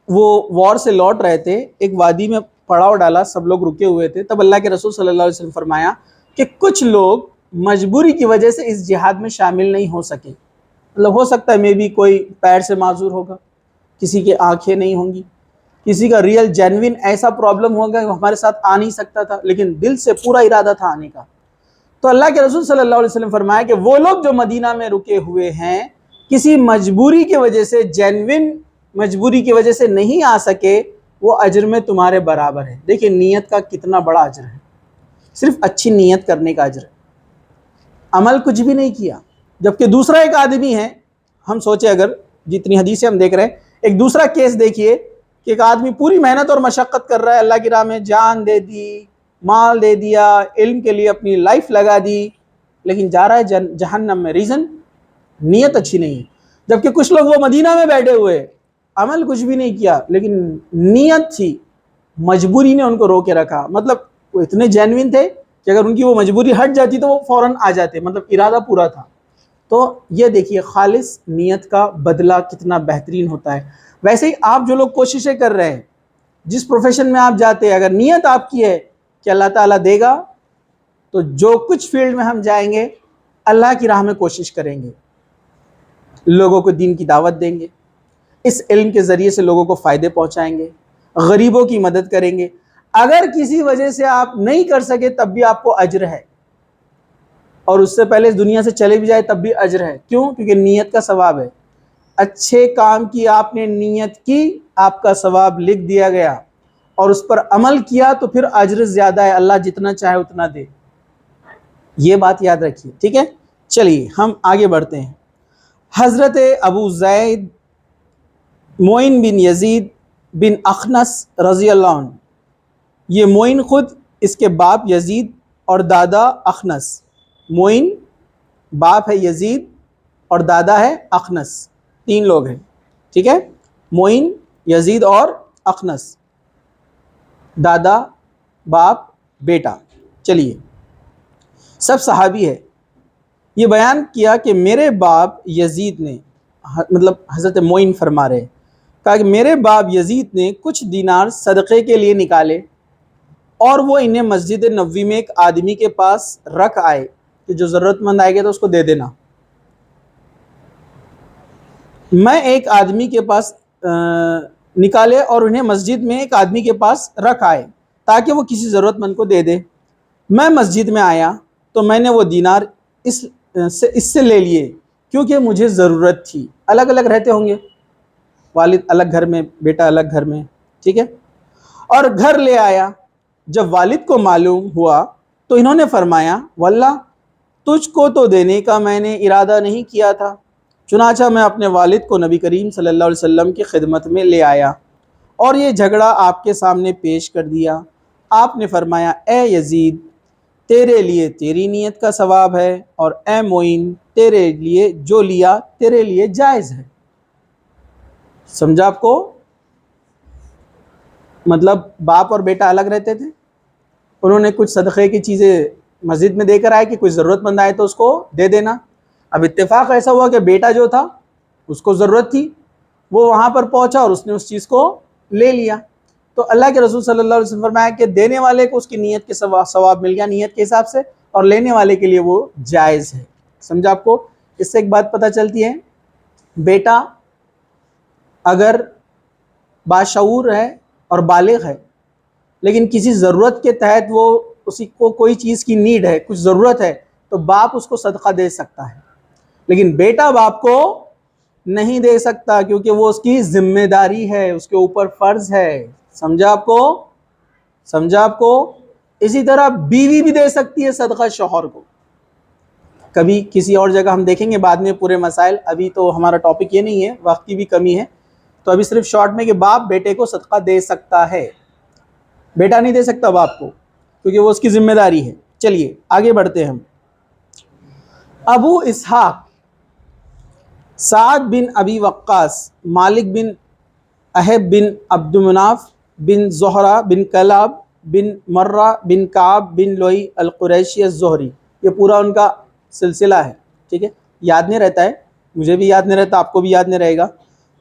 [SPEAKER 1] وہ وار سے لوٹ رہے تھے، ایک وادی میں پڑاؤ ڈالا، سب لوگ رکے ہوئے تھے. تب اللہ کے رسول صلی اللہ علیہ وسلم فرمایا کہ کچھ لوگ مجبوری کی وجہ سے اس جہاد میں شامل نہیں ہو سکے. مطلب ہو سکتا ہے میں بھی کوئی پیر سے معذور ہوگا، کسی کی آنکھیں نہیں ہوں گی، کسی کا ریئل جینوین ایسا پرابلم ہوگا کہ ہمارے ساتھ آ نہیں سکتا تھا، لیکن دل سے پورا ارادہ تھا آنے کا. تو اللہ کے رسول صلی اللہ علیہ وسلم فرمایا کہ وہ لوگ جو مدینہ میں رکے ہوئے ہیں، کسی مجبوری کی وجہ سے، جینوین مجبوری کی وجہ سے نہیں آ سکے، وہ اجر میں تمہارے برابر ہے. دیکھیں نیت کا کتنا بڑا اجر ہے، صرف اچھی نیت کرنے کا اجر ہے، عمل کچھ بھی نہیں کیا. جبکہ دوسرا ایک آدمی ہے، ہم سوچے اگر جتنی حدیثیں ہم دیکھ رہے ہیں، ایک دوسرا کیس دیکھیے کہ ایک آدمی پوری محنت اور مشقت کر رہا ہے، اللہ کی راہ میں جان دے دی، مال دے دیا، علم کے لیے اپنی لائف لگا دی، لیکن جا رہا ہے جہنم میں. ریزن نیت اچھی نہیں ہے. جبکہ کچھ لوگ وہ مدینہ میں بیٹھے ہوئے، عمل کچھ بھی نہیں کیا، لیکن نیت تھی، مجبوری نے ان کو رو کے رکھا. مطلب وہ اتنے جینوین تھے کہ اگر ان کی وہ مجبوری ہٹ جاتی تو وہ فوراً آ جاتے، مطلب ارادہ پورا تھا. تو یہ دیکھیے خالص نیت کا بدلہ کتنا بہترین ہوتا ہے. ویسے ہی آپ جو لوگ کوششیں کر رہے ہیں، جس پروفیشن میں آپ جاتے ہیں، اگر نیت آپ کی ہے کہ اللہ تعالیٰ دے گا، تو جو کچھ فیلڈ میں ہم جائیں گے اللہ کی راہ میں کوشش کریں گے، لوگوں کو دین کی دعوت دیں گے، اس علم کے ذریعے سے لوگوں کو فائدے پہنچائیں گے، غریبوں کی مدد کریں گے. اگر کسی وجہ سے آپ نہیں کر سکے تب بھی آپ کو اجر ہے، اور اس سے پہلے اس دنیا سے چلے بھی جائے تب بھی اجر ہے. کیوں؟ کیونکہ نیت کا ثواب ہے. اچھے کام کی آپ نے نیت کی، آپ کا ثواب لکھ دیا گیا، اور اس پر عمل کیا تو پھر اجر زیادہ ہے، اللہ جتنا چاہے اتنا دے. یہ بات یاد رکھیے. ٹھیک ہے. چلیے ہم آگے بڑھتے ہیں. حضرت ابو زید معین بن یزید بن اخنس رضی اللہ عنہ، یہ معین خود، اس کے باپ یزید اور دادا اخنس. معین باپ ہے یزید اور دادا ہے اخنس، تین لوگ ہیں. ٹھیک ہے. معین، یزید اور اخنس، دادا باپ بیٹا. چلیے سب صحابی ہے. یہ بیان کیا کہ میرے باپ یزید نے، مطلب حضرت معین فرما رہے، کہا کہ میرے باپ یزید نے کچھ دینار صدقے کے لیے نکالے اور وہ انہیں مسجد نبوی میں ایک آدمی کے پاس رکھ آئے کہ جو ضرورت مند آئے گا تو اس کو دے دینا. میں ایک آدمی کے پاس نکالے اور انہیں مسجد میں ایک آدمی کے پاس رکھ آئے تاکہ وہ کسی ضرورت مند کو دے دے. میں مسجد میں آیا تو میں نے وہ دینار اس سے لے لیے کیونکہ مجھے ضرورت تھی. الگ الگ رہتے ہوں گے، والد الگ گھر میں، بیٹا الگ گھر میں. ٹھیک ہے. اور گھر لے آیا. جب والد کو معلوم ہوا تو انہوں نے فرمایا واللہ تجھ کو تو دینے کا میں نے ارادہ نہیں کیا تھا. چنانچہ میں اپنے والد کو نبی کریم صلی اللہ علیہ وسلم کی خدمت میں لے آیا اور یہ جھگڑا آپ کے سامنے پیش کر دیا. آپ نے فرمایا اے یزید، تیرے لیے تیری نیت کا ثواب ہے، اور اے معین، تیرے لیے جو لیا تیرے لیے جائز ہے. سمجھا آپ کو؟ مطلب باپ اور بیٹا الگ رہتے تھے، انہوں نے کچھ صدقے کی چیزیں مسجد میں دے کر آئے کہ کوئی ضرورت مند آئے تو اس کو دے دینا. اب اتفاق ایسا ہوا کہ بیٹا جو تھا اس کو ضرورت تھی، وہ وہاں پر پہنچا اور اس نے اس چیز کو لے لیا. تو اللہ کے رسول صلی اللہ علیہ وسلم فرمایا کہ دینے والے کو اس کی نیت کے ثواب مل گیا نیت کے حساب سے، اور لینے والے کے لیے وہ جائز ہے. سمجھا آپ کو؟ اس سے ایک بات پتہ چلتی ہے بیٹا اگر باشعور ہے اور بالغ ہے لیکن کسی ضرورت کے تحت وہ اسی کو کوئی چیز کی نیڈ ہے، کچھ ضرورت ہے، تو باپ اس کو صدقہ دے سکتا ہے، لیکن بیٹا باپ کو نہیں دے سکتا کیونکہ وہ اس کی ذمہ داری ہے، اس کے اوپر فرض ہے۔ سمجھا آپ کو؟ سمجھا آپ کو؟ اسی طرح بیوی بھی دے سکتی ہے صدقہ شوہر کو، کبھی کسی اور جگہ ہم دیکھیں گے بعد میں پورے مسائل، ابھی تو ہمارا ٹاپک یہ نہیں ہے، وقت کی بھی کمی ہے، تو ابھی صرف شارٹ میں کہ باپ بیٹے کو صدقہ دے سکتا ہے، بیٹا نہیں دے سکتا باپ کو کیونکہ وہ اس کی ذمہ داری ہے۔ چلیے آگے بڑھتے ہیں ہم۔ ابو اسحاق سعد بن ابی وقاص، مالک بن احب بن عبد مناف بن زہرہ بن کلاب بن مرہ بن کعب بن لوئی القریشی الزہری، یہ پورا ان کا سلسلہ ہے، ٹھیک ہے؟ یاد نہیں رہتا ہے، مجھے بھی یاد نہیں رہتا، آپ کو بھی یاد نہیں رہے گا،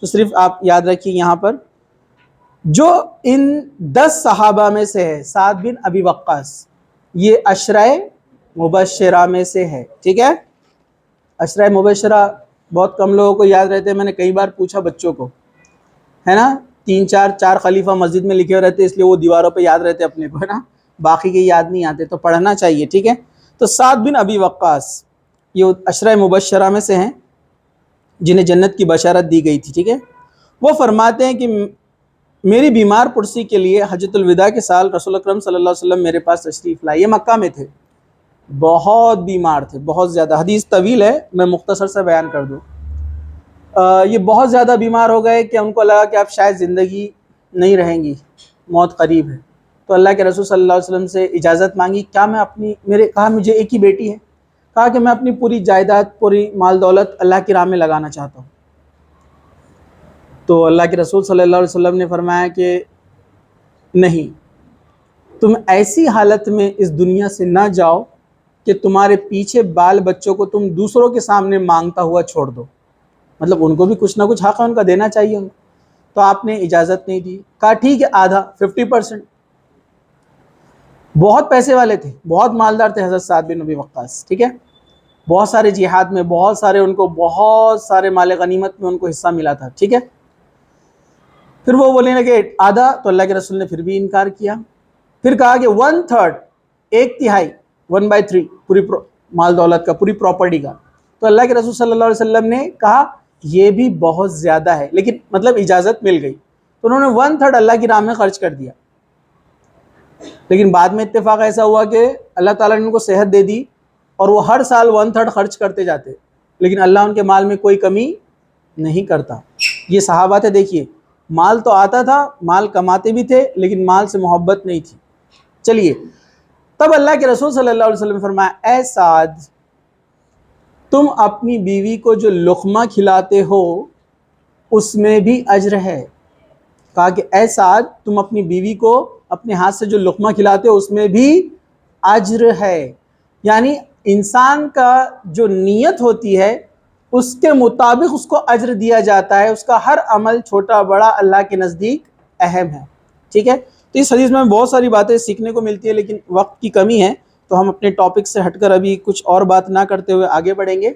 [SPEAKER 1] تو صرف آپ یاد رکھیے یہاں پر جو ان 10 صحابہ میں سے ہے سعد بن ابی وقاص، یہ عشرہ مبشرہ میں سے ہے، ٹھیک ہے؟ عشرہ مبشرہ بہت کم لوگوں کو یاد رہتے ہیں، میں نے کئی بار پوچھا بچوں کو، ہے نا، 4 خلیفہ مسجد میں لکھے ہوئے رہتے اس لیے وہ دیواروں پہ یاد رہتے اپنے کو، ہے نا، باقی کے یاد نہیں آتے، تو پڑھنا چاہیے، ٹھیک ہے؟ تو سعد بن ابی وقاص یہ عشرہ مبشرہ میں سے ہیں جنہیں جنت کی بشارت دی گئی تھی، ٹھیک ہے؟ وہ فرماتے ہیں کہ میری بیمار پرسی کے لیے حجۃ الوداع کے سال رسول اکرم صلی اللہ علیہ وسلم میرے پاس تشریف لائے، یہ مکہ میں تھے، بہت بیمار تھے، بہت زیادہ، حدیث طویل ہے، میں مختصر سے بیان کر دوں۔ یہ بہت زیادہ بیمار ہو گئے کہ ان کو لگا کہ اب شاید زندگی نہیں رہیں گی، موت قریب ہے، تو اللہ کے رسول صلی اللہ علیہ وسلم سے اجازت مانگی، کیا میں کہا مجھے ایک ہی بیٹی ہے، کہا کہ میں اپنی پوری جائیداد، پوری مال دولت اللہ کی راہ میں لگانا چاہتا ہوں۔ تو اللہ کے رسول صلی اللہ علیہ وسلم نے فرمایا کہ نہیں، تم ایسی حالت میں اس دنیا سے نہ جاؤ کہ تمہارے پیچھے بال بچوں کو تم دوسروں کے سامنے مانگتا ہوا چھوڑ دو، مطلب ان کو بھی کچھ نہ کچھ حق ہے ان کا، دینا چاہیے ان کو، تو آپ نے اجازت نہیں دی، کہا ٹھیک ہے آدھا 50%۔ بہت پیسے والے تھے، بہت مالدار تھے حضرت سعد بن ابی وقاص، ٹھیک ہے؟ بہت سارے جہاد میں بہت سارے مال غنیمت میں ان کو حصہ ملا تھا، ٹھیک ہے؟ پھر وہ بولنے لگے آدھا، تو اللہ کے رسول نے پھر بھی انکار کیا، پھر کہا کہ 1/3، 1/3، 1/3 پوری مال دولت کا، پوری پراپرٹی کا، تو اللہ کے رسول صلی اللہ علیہ وسلم نے کہا یہ بھی بہت زیادہ ہے، لیکن مطلب اجازت مل گئی، تو انہوں نے 1/3 اللہ کی راہ میں خرچ کر دیا، لیکن بعد میں اتفاق ایسا ہوا کہ اللہ تعالیٰ نے ان کو صحت دے دی اور وہ ہر سال 1/3 خرچ کرتے جاتے، لیکن اللہ ان کے مال میں کوئی کمی نہیں کرتا۔ یہ صحابہ تھے، دیکھیے مال تو آتا تھا، مال کماتے بھی تھے، لیکن مال سے محبت نہیں تھی۔ چلیے، تب اللہ کے رسول صلی اللہ علیہ وسلم نے فرمایا اے سعد، تم اپنی بیوی کو جو لقمہ کھلاتے ہو اس میں بھی اجر ہے۔ کہا کہ اے سعد، تم اپنی بیوی کو اپنے ہاتھ سے جو لقمہ کھلاتے ہو اس میں بھی اجر ہے، یعنی انسان کا جو نیت ہوتی ہے اس کے مطابق اس کو اجر دیا جاتا ہے، اس کا ہر عمل چھوٹا بڑا اللہ کے نزدیک اہم ہے، ٹھیک ہے؟ تو اس حدیث میں بہت ساری باتیں سیکھنے کو ملتی ہے، لیکن وقت کی کمی ہے تو ہم اپنے ٹاپک سے ہٹ کر ابھی کچھ اور بات نہ کرتے ہوئے آگے بڑھیں گے۔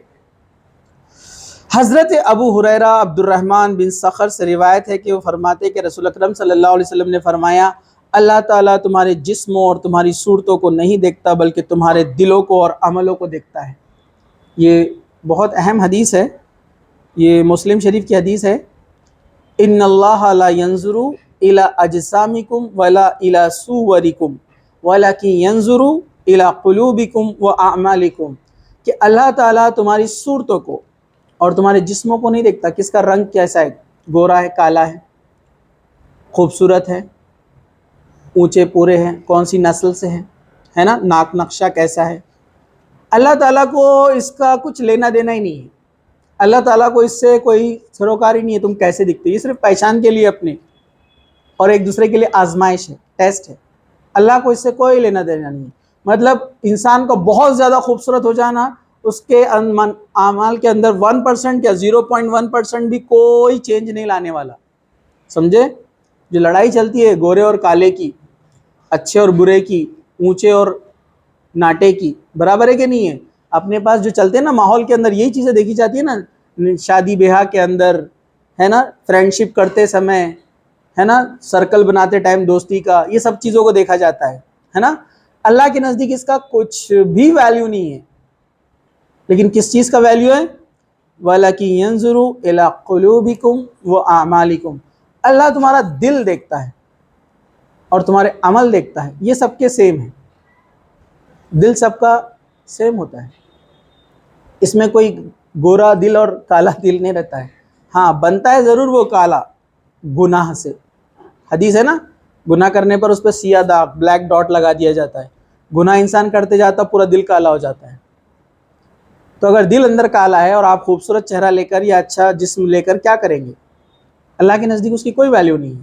[SPEAKER 1] حضرت ابو ہریرہ عبد الرحمن بن صخر سے روایت ہے کہ وہ فرماتے ہیں کہ رسول اکرم صلی اللہ علیہ وسلم نے فرمایا اللہ تعالیٰ تمہارے جسموں اور تمہاری صورتوں کو نہیں دیکھتا بلکہ تمہارے دلوں کو اور عملوں کو دیکھتا ہے۔ یہ بہت اہم حدیث ہے، یہ مسلم شریف کی حدیث ہے، ان اللہ لا ينظر الى اجسامکم ولا الى صورکم ولکن ينظر الى قلوبکم واعمالکم، کہ اللہ تعالیٰ تمہاری صورتوں کو اور تمہارے جسموں کو نہیں دیکھتا، کس کا رنگ کیسا ہے، گورا ہے، کالا ہے، خوبصورت ہے، اونچے پورے ہیں، کون سی نسل سے ہیں، ہے نا، ناک نقشہ کیسا ہے، اللہ تعالیٰ کو اس کا کچھ لینا دینا ہی نہیں ہے، اللہ تعالیٰ کو اس سے کوئی سروکاری نہیں ہے تم کیسے دکھتے، یہ صرف پہچان کے لیے اپنے اور ایک دوسرے کے لیے آزمائش ہے، ٹیسٹ ہے، اللہ کو اس سے کوئی لینا دینا نہیں ہے۔ مطلب انسان کو بہت زیادہ خوبصورت ہو جانا، اس کے اعمال کے اندر 1% یا 0.1% بھی کوئی چینج نہیں لانے والا، سمجھے؟ جو لڑائی چلتی ہے گورے اور کالے کی، اچھے اور برے کی، اونچے اور ناٹے کی، برابر ہے کہ نہیں ہے؟ اپنے پاس جو چلتے ہیں نا ماحول کے اندر، یہی چیزیں دیکھی جاتی ہے نا، شادی بیاہ کے اندر، ہے نا، فرینڈشپ کرتے سمے، ہے نا، سرکل بناتے ٹائم دوستی کا، یہ سب چیزوں کو دیکھا جاتا ہے نا۔ اللہ کے نزدیک اس کا کچھ بھی ویلیو نہیں ہے، لیکن کس چیز کا ویلیو ہے؟ وَلَكِنْ يَنْظُرُ إِلَىٰ قُلُوبِكُمْ وَأَعْمَالِكُمْ، اللہ تمہارا دل دیکھتا ہے اور تمہارے عمل دیکھتا ہے، یہ سب کے سیم ہے، دل سب کا سیم ہوتا ہے، اس میں کوئی گورا دل اور کالا دل نہیں رہتا ہے۔ ہاں بنتا ہے ضرور وہ کالا گناہ سے، حدیث ہے نا، گناہ کرنے پر اس پہ سیاہ داغ، بلیک ڈاٹ لگا دیا جاتا ہے، گناہ انسان کرتے جاتا پورا دل کالا ہو جاتا ہے۔ تو اگر دل اندر کالا ہے اور آپ خوبصورت چہرہ لے کر یا اچھا جسم لے کر کیا کریں گے؟ اللہ کے نزدیک اس کی کوئی ویلیو نہیں ہے۔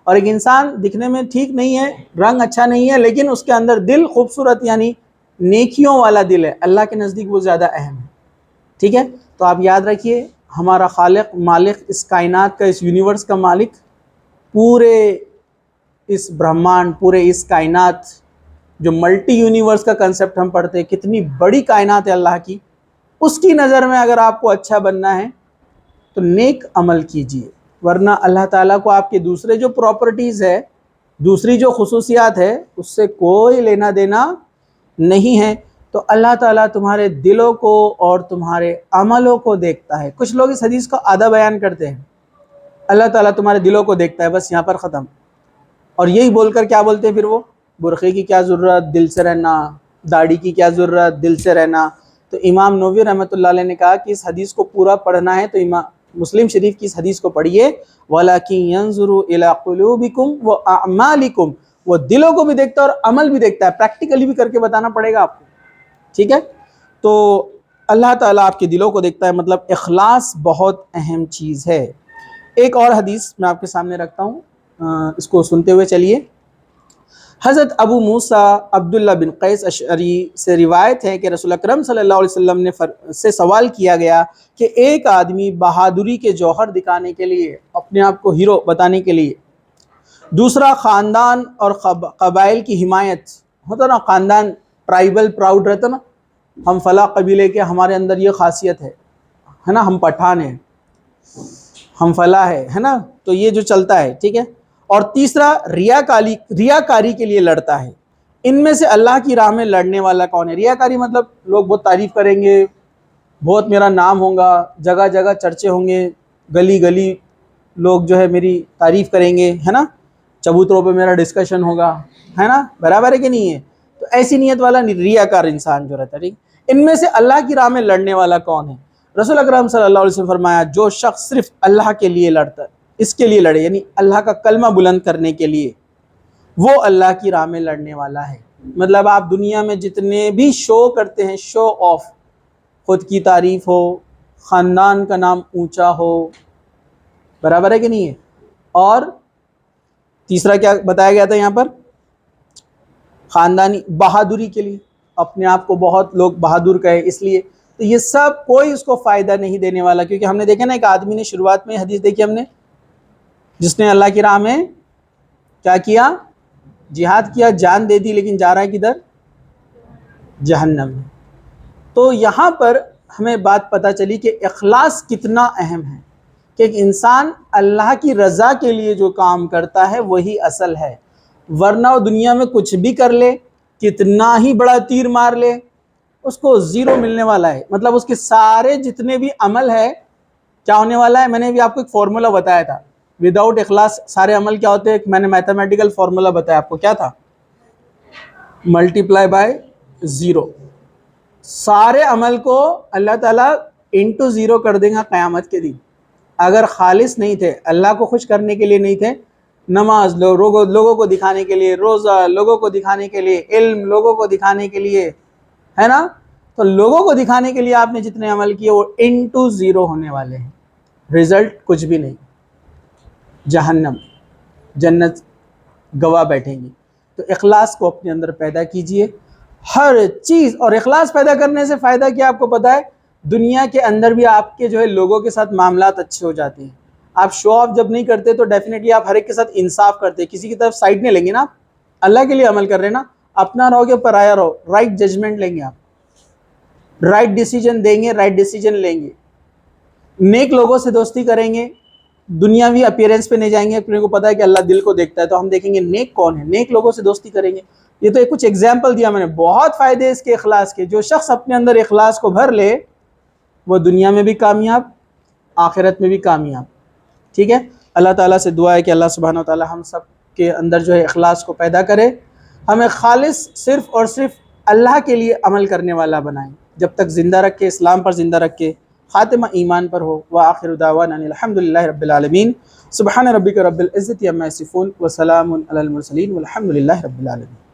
[SPEAKER 1] اور ایک انسان دکھنے میں ٹھیک نہیں ہے، رنگ اچھا نہیں ہے، لیکن اس کے اندر دل خوبصورت یعنی نیکیوں والا دل ہے، اللہ کے نزدیک وہ زیادہ اہم ہے، ٹھیک ہے؟ تو آپ یاد رکھیے، ہمارا خالق، مالک، اس کائنات کا، اس یونیورس کا مالک، پورے اس برہمانڈ، پورے اس کائنات، جو ملٹی یونیورس کا کنسپٹ ہم پڑھتے ہیں، کتنی بڑی کائنات ہے اللہ کی، اس کی نظر میں اگر آپ کو اچھا بننا ہے تو نیک عمل کیجیے، ورنہ اللہ تعالیٰ کو آپ کے دوسرے جو پراپرٹیز ہے، دوسری جو خصوصیات ہے، اس سے کوئی لینا دینا نہیں ہے۔ تو اللہ تعالیٰ تمہارے دلوں کو اور تمہارے عملوں کو دیکھتا ہے۔ کچھ لوگ اس حدیث کو آدھا بیان کرتے ہیں، اللہ تعالیٰ تمہارے دلوں کو دیکھتا ہے، بس یہاں پر ختم، اور یہی بول کر کیا بولتے ہیں پھر وہ، برقعے کی کیا ضرورت، دل سے رہنا، داڑھی کی کیا ضرورت، دل سے رہنا۔ تو امام نووی رحمۃ اللہ علیہ نے کہا کہ اس حدیث کو پورا پڑھنا ہے تو مسلم شریف کی اس حدیث کو پڑھیے، وَلَكِنْ يَنْظُرُ إِلَىٰ قُلُوبِكُمْ وَأَعْمَالِكُمْ، وہ دلوں کو بھی دیکھتا ہے اور عمل بھی دیکھتا ہے، پریکٹیکلی بھی کر کے بتانا پڑے گا آپ کو، ٹھیک ہے؟ تو اللہ تعالیٰ آپ کے دلوں کو دیکھتا ہے، مطلب اخلاص بہت اہم چیز ہے۔ ایک اور حدیث میں آپ کے سامنے رکھتا ہوں، اس کو سنتے ہوئے چلیے۔ حضرت ابو موسیٰ عبداللہ بن قیس اشعری سے روایت ہے کہ رسول اکرم صلی اللہ علیہ وسلم سے سوال کیا گیا کہ ایک آدمی بہادری کے جوہر دکھانے کے لیے، اپنے آپ کو ہیرو بتانے کے لیے، دوسرا خاندان اور قبائل کی حمایت، ہوتا نا خاندان ٹرائبل پراؤڈ رہتا نا، ہم فلاں قبیلے کے، ہمارے اندر یہ خاصیت ہے نا، ہم پٹھان ہیں، ہم فلاں ہے نا، تو یہ جو چلتا ہے، ٹھیک ہے۔ اور تیسرا ریاکاری کے لیے لڑتا ہے۔ ان میں سے اللہ کی راہ میں لڑنے والا کون ہے؟ ریاکاری مطلب لوگ بہت تعریف کریں گے، بہت میرا نام ہوگا، جگہ جگہ چرچے ہوں گے، گلی گلی لوگ جو ہے میری تعریف کریں گے، ہے نا، چبوتروں پہ میرا ڈسکشن ہوگا، ہے نا، برابر ہے کہ نہیں ہے؟ تو ایسی نیت والا ریاکار انسان جو رہتا ہے، ٹھیک۔ ان میں سے اللہ کی راہ میں لڑنے والا کون ہے؟ رسول اکرم صلی اللہ علیہ وسلم فرمایا، جو شخص صرف اللہ کے لیے لڑتا ہے، اس کے لیے لڑے، یعنی اللہ کا کلمہ بلند کرنے کے لیے، وہ اللہ کی راہ میں لڑنے والا ہے۔ مطلب آپ دنیا میں جتنے بھی شو کرتے ہیں، شو آف، خود کی تعریف ہو، خاندان کا نام اونچا ہو، برابر ہے کہ نہیں ہے؟ اور تیسرا کیا بتایا گیا تھا یہاں پر؟ خاندانی بہادری کے لیے، اپنے آپ کو بہت لوگ بہادر کہے اس لیے، تو یہ سب کوئی اس کو فائدہ نہیں دینے والا، کیونکہ ہم نے دیکھا نا، ایک آدمی نے شروعات میں حدیث دیکھی ہم نے، جس نے اللہ کی راہ میں کیا کیا؟ جہاد کیا، جان دے دی، لیکن جا رہا ہے کدھر؟ جہنم میں۔ تو یہاں پر ہمیں بات پتہ چلی کہ اخلاص کتنا اہم ہے، کہ ایک انسان اللہ کی رضا کے لیے جو کام کرتا ہے وہی اصل ہے، ورنہ وہ دنیا میں کچھ بھی کر لے، کتنا ہی بڑا تیر مار لے، اس کو زیرو ملنے والا ہے۔ مطلب اس کے سارے جتنے بھی عمل ہے کیا ہونے والا ہے؟ میں نے بھی آپ کو ایک فارمولا بتایا تھا، وداؤٹ اخلاص سارے عمل کیا ہوتے ہیں؟ میں نے میتھمیٹیکل فارمولا بتایا آپ کو، کیا تھا؟ Multiply by zero. سارے عمل کو اللہ تعالیٰ انٹو زیرو کر دیں گا قیامت کے دن۔ اگر خالص نہیں تھے، اللہ کو خوش کرنے کے لیے نہیں تھے، نماز لوگوں کو دکھانے کے لیے، روزہ لوگوں کو دکھانے کے لیے، علم لوگوں کو دکھانے کے لیے، ہے نا، تو لوگوں کو دکھانے کے لیے آپ نے جتنے عمل کیے وہ انٹو زیرو ہونے والے ہیں، رزلٹ کچھ بھی نہیں، جہنم، جنت گواہ بیٹھیں گی۔ تو اخلاص کو اپنے اندر پیدا کیجئے ہر چیز، اور اخلاص پیدا کرنے سے فائدہ کیا آپ کو پتہ ہے؟ دنیا کے اندر بھی آپ کے جو ہے لوگوں کے ساتھ معاملات اچھے ہو جاتے ہیں۔ آپ شو آف جب نہیں کرتے تو ڈیفینیٹلی آپ ہر ایک کے ساتھ انصاف کرتے، کسی کی طرف سائڈ نہیں لیں گے نا، آپ اللہ کے لیے عمل کر رہے ہیں نا، اپنا رہو گے پرایا رہو، رائٹ ججمنٹ لیں گے، آپ رائٹ ڈیسیجن دیں گے، رائٹ ڈیسیجن لیں گے۔ نیک لوگوں سے دوستی کریں گے، دنیاوی اپیرنس پہ نہیں جائیں گے، اپنے کو پتہ ہے کہ اللہ دل کو دیکھتا ہے، تو ہم دیکھیں گے نیک کون ہے، نیک لوگوں سے دوستی کریں گے۔ یہ تو کچھ ایگزامپل دیا میں نے، بہت فائدے اس کے اخلاص کے۔ جو شخص اپنے اندر اخلاص کو بھر لے وہ دنیا میں بھی کامیاب، آخرت میں بھی کامیاب۔ ٹھیک ہے، اللہ تعالیٰ سے دعا ہے کہ اللہ سبحانہ و تعالیٰ ہم سب کے اندر جو ہے اخلاص کو پیدا کرے، ہمیں خالص صرف اور صرف اللہ کے لیے عمل کرنے والا بنائیں، جب تک زندہ رکھے، اسلام پر زندہ رکھے، خاتمہ ایمان پر ہو۔ وآخر دعوانا الحمد للہ رب العالمین۔ سبحان ربک رب العزت عما یصفون وسلام علی المرسلین والحمد للہ رب العالمین۔